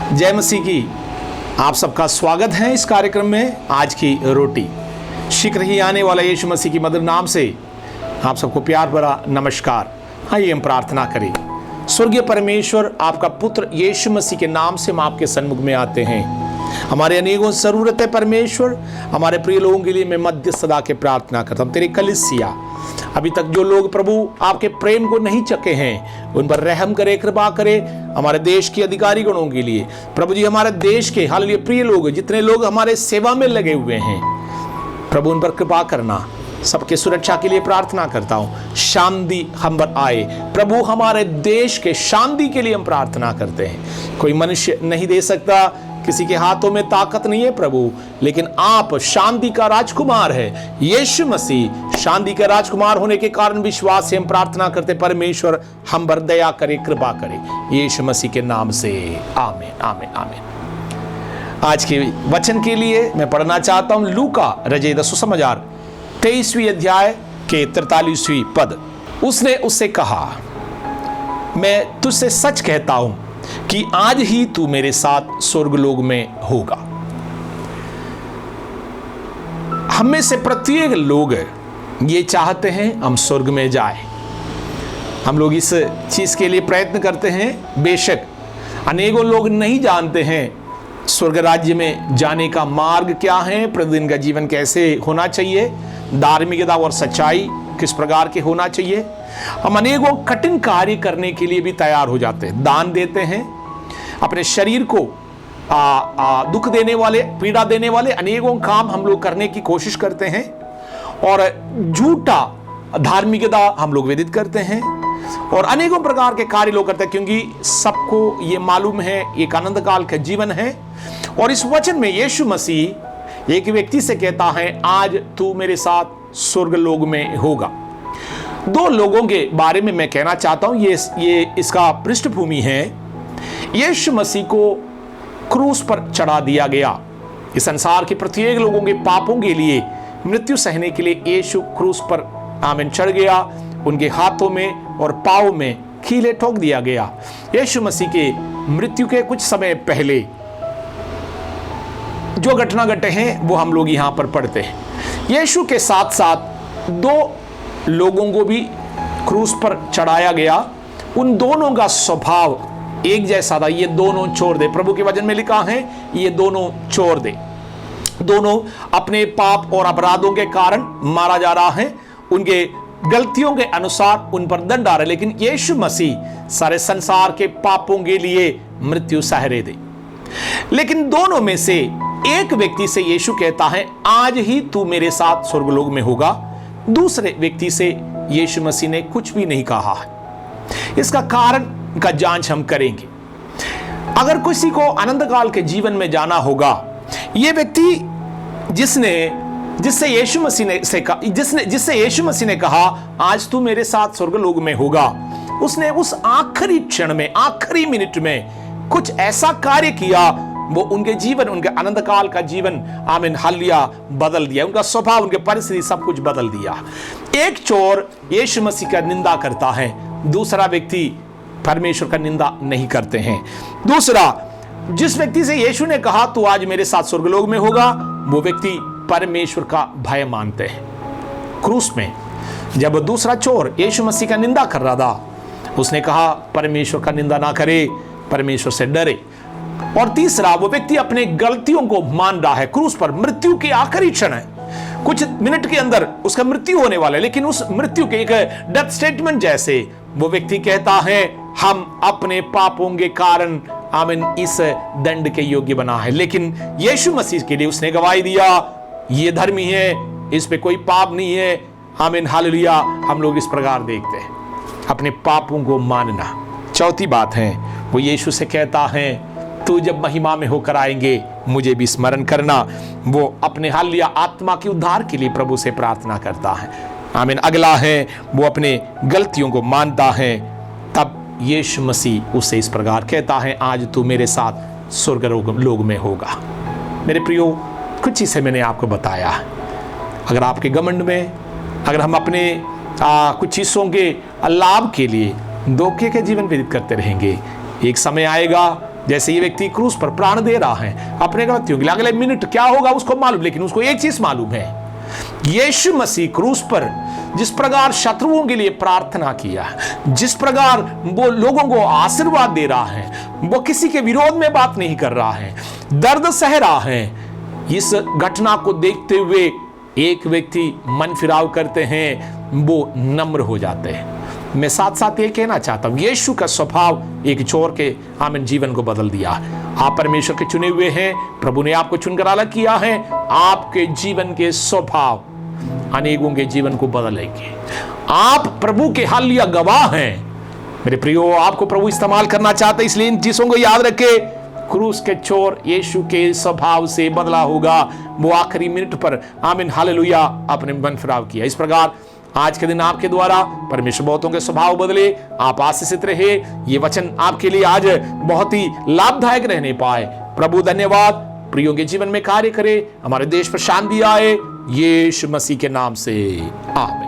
जय मसीह की। आप सबका स्वागत है इस कार्यक्रम में। आज की रोटी शीघ्र ही आने वाला यीशु मसीह की मधुर नाम से आप सबको प्यार भरा नमस्कार। आइए हम प्रार्थना करें। स्वर्गीय परमेश्वर, आपका पुत्र यीशु मसीह के नाम से हम आपके सन्मुख में आते हैं। हमारे अनेकों ज़रूरत है परमेश्वर, हमारे प्रिय लोगों के लिए मैं मध्यस्थ सदा के प्रार्थना करता हूँ। तेरी कलीसिया अभी तक जो लोग प्रभु आपके प्रेम को नहीं चखे हैं, उन पर रहम करे, कृपा करे। हमारे देश के अधिकारी गणों के लिए प्रभु जी, हमारे देश के हाल प्रिय लोग, जितने लोग हमारे सेवा में लगे हुए हैं प्रभु, उन पर कृपा करना। सबके सुरक्षा के लिए प्रार्थना करता हूँ। शांति हम पर आए प्रभु, हमारे देश के शांति के लिए हम प्रार्थना करते हैं। कोई मनुष्य नहीं दे सकता, किसी के हाथों में ताकत नहीं है प्रभु, लेकिन आप शांति का राजकुमार है। यीशु मसीह शांति का राजकुमार होने के कारण विश्वास से हम प्रार्थना करते, परमेश्वर हम पर दया करे, कृपा करे, यीशु मसीह के नाम से आमीन आमीन आमीन। आज के वचन के लिए मैं पढ़ना चाहता हूं लूका रचित सुसमाचार 23वीं अध्याय के 43वीं पद। उसने उससे कहा, मैं तुझसे सच कहता हूं कि आज ही तू मेरे साथ स्वर्गलोक में होगा। हम में से प्रत्येक लोग ये चाहते हैं हम स्वर्ग में जाएं। हम लोग इस चीज के लिए प्रयत्न करते हैं। बेशक अनेकों लोग नहीं जानते हैं स्वर्ग राज्य में जाने का मार्ग क्या है, प्रतिदिन का जीवन कैसे होना चाहिए, धार्मिकता और सच्चाई किस प्रकार के होना चाहिए। हम अनेकों कठिन कार्य करने के लिए भी तैयार हो जाते हैं, दान देते हैं, अपने शरीर को दुख देने वाले, पीड़ा देने वाले अनेकों काम हम लोग करने की कोशिश करते हैं, और झूठा धार्मिकता हम लोग वेदित करते हैं, और अनेकों प्रकार के कार्य लोग करते हैं, क्योंकि सबको ये मालूम है एक आनंद काल का जीवन है। और इस वचन में यीशु मसीह एक व्यक्ति से कहता है, आज तू मेरे साथ स्वर्गलोक में होगा। दो लोगों के बारे में मैं कहना चाहता हूं, ये इसका पृष्ठभूमि है। यीशु मसीह को क्रूस पर चढ़ा दिया गया। इस संसार के प्रत्येक लोगों के पापों के लिए मृत्यु सहने के लिए यीशु क्रूस पर आमीन चढ़ गया। उनके हाथों में और पांव में कीले ठोक दिया गया। यीशु मसीह के मृत्यु के कुछ समय पहले जो घटना घटे हैं वो हम लोग यहां पर पढ़ते हैं। यीशु के साथ साथ दो लोगों को भी क्रूस पर चढ़ाया गया। उन दोनों का स्वभाव एक जैसा था। ये दोनों चोर थे। प्रभु के वचन में लिखा है, ये दोनों चोर थे। दोनों अपने पाप और अपराधों के कारण मारा जा रहा है। उनके गलतियों के अनुसार उन पर दंड आ रहा है, लेकिन यीशु मसीह सारे संसार के पापों के लिए मृत्यु सह रहे थे। लेकिन दोनों में से एक व्यक्ति से यीशु कहता है, आज ही तू मेरे साथ स्वर्गलोक में होगा। दूसरे व्यक्ति से यीशु मसीह ने कुछ भी नहीं कहा है। इसका कारण का जांच हम करेंगे। अगर किसी को आनंद काल के जीवन में जाना होगा, यह व्यक्ति जिससे यीशु मसीह ने कहा आज तू मेरे साथ स्वर्गलोक में होगा, उसने उस आखिरी क्षण में, आखिरी मिनट में कुछ ऐसा कार्य किया, वो उनके जीवन, उनके आनंद काल का जीवन आमीन हालिया बदल दिया। उनका स्वभाव, उनके परिस्थिति सब कुछ बदल दिया। एक चोर यीशु मसीह का निंदा करता है, दूसरा व्यक्ति परमेश्वर का निंदा नहीं करते हैं। दूसरा, जिस व्यक्ति से यीशु ने कहा तू आज मेरे साथ स्वर्गलोक में होगा, वो व्यक्ति परमेश्वर का भय मानते हैं। क्रूस में जब दूसरा चोर यीशु मसीह का निंदा कर रहा था, उसने कहा परमेश्वर का निंदा ना करे, परमेश्वर से डरे। और तीसरा, वो व्यक्ति अपने गलतियों को मान रहा है। क्रूस पर मृत्यु के आखिरी क्षण है, कुछ मिनट के अंदर उसका मृत्यु होने वाला है, लेकिन उस मृत्यु के एक डेथ स्टेटमेंट जैसे वो व्यक्ति कहता है, हम अपने पापों के कारण आमीन इस दंड के योग्य बना है। लेकिन यीशु मसीह के लिए उसने गवाही दिया, ये धर्मी है, इस पे कोई पाप नहीं है। आमीन हालेलुया। हम लोग इस प्रकार देखते हैं, अपने पापों को मानना। चौथी बात है, वो यीशु से कहता है, तू जब महिमा में होकर आएंगे मुझे भी स्मरण करना। वो अपने हालिया आत्मा के उद्धार के लिए प्रभु से प्रार्थना करता है। आमीन। अगला है, वो अपने गलतियों को मानता है। तब यीशु मसीह उसे इस प्रकार कहता है, आज तू मेरे साथ स्वर्गलोक में होगा। मेरे प्रियो, कुछ चीज़ें मैंने आपको बताया। अगर आपके घमंड में, अगर हम अपने कुछ चीज़ों के लाभ के लिए धोखे के जीवन व्यतीत करते रहेंगे, एक समय आएगा जैसे ये व्यक्ति क्रूस पर प्राण दे रहा है अपने गलतियों के लिए, अगले मिनट क्या होगा उसको मालूम, लेकिन उसको एक चीज मालूम है, यीशु मसीह क्रूस पर जिस प्रकार शत्रुओं के लिए प्रार्थना किया, जिस प्रकार वो लोगों को आशीर्वाद दे रहा है, वो किसी के विरोध में बात नहीं कर रहा है, दर्द सह रहा है, इस घटना को देखते हुए एक व्यक्ति मन फिराव करते हैं, वो नम्र हो जाते हैं। मैं साथ साथ ये कहना चाहता हूं, यीशु का स्वभाव एक चोर के आमिन जीवन को बदल दिया। आप परमेश्वर के चुने हुए हैं, प्रभु ने आपको चुनकर अलग किया है, आपके जीवन के स्वभाव अनेकों के जीवन को बदलेंगे। आप प्रभु के हालिया गवाह हैं। मेरे प्रियो, आपको प्रभु इस्तेमाल करना चाहते, इसलिए इन चीजों को याद रखे। क्रूस के चोर यीशु के स्वभाव से बदला होगा, वो आखिरी मिनट पर आमीन हालेलुया अपने मन फिराव किया। इस प्रकार आज के दिन आपके द्वारा परमेश्वर बहुतों के स्वभाव बदले, आप आशीषित रहे। ये वचन आपके लिए आज बहुत ही लाभदायक रहने पाए। प्रभु धन्यवाद, प्रियों के जीवन में कार्य करे, हमारे देश पर शांति आए, यीशु मसीह के नाम से आमीन।